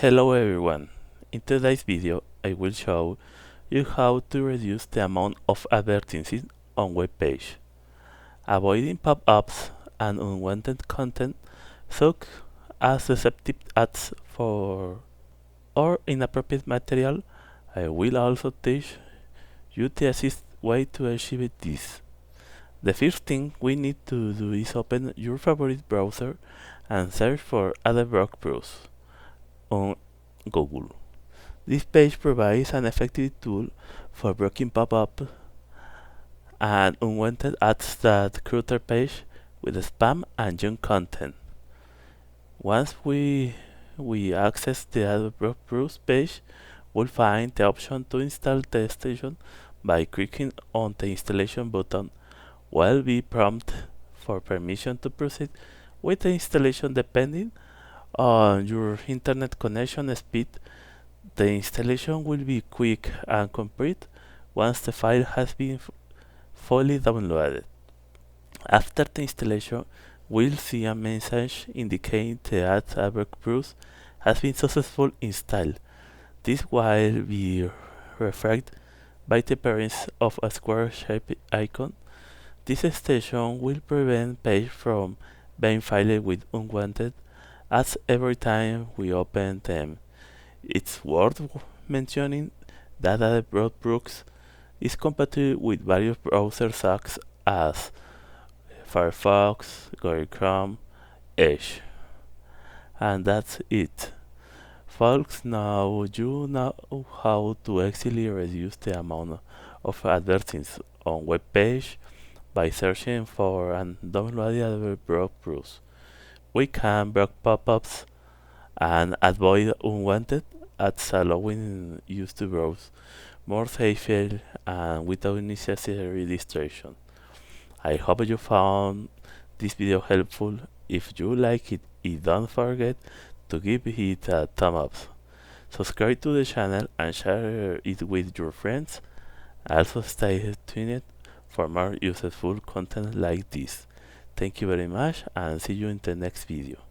Hello everyone. In today's video, I will show you how to reduce the amount of advertising on web page. Avoiding pop-ups and unwanted content such as deceptive ads for or inappropriate material. I will also teach you the easiest way to achieve this. The first thing we need to do is open your favorite browser and search for Adblock Plus on Google. This page provides an effective tool for blocking pop-up and unwanted ads that clutter page with spam and junk content. Once we access the Adblock Plus page, we'll find the option to install the extension by clicking on the installation button. We'll be prompted for permission to proceed with the installation depending on your internet connection speed. The installation will be quick and complete once the file has been fully downloaded. After the installation, we'll see a message indicating the Adblock Plus has been successfully installed. This will be reflected by the appearance of a square-shaped icon. This extension will prevent page from being filled with unwanted ads every time we open them. It's worth mentioning that Adblock Plus is compatible with various browsers such as Firefox, Google Chrome, Edge. And that's it. Folks, now you know how to easily reduce the amount of advertisements on web page by searching for and downloading Adblock Plus. We can block pop-ups and avoid unwanted ads, allowing you to browse more safely and without unnecessary distraction. I hope you found this video helpful. If you like it, don't forget to give it a thumb up. Subscribe to the channel and share it with your friends. Also stay tuned for more useful content like this. Thank you very much and see you in the next video.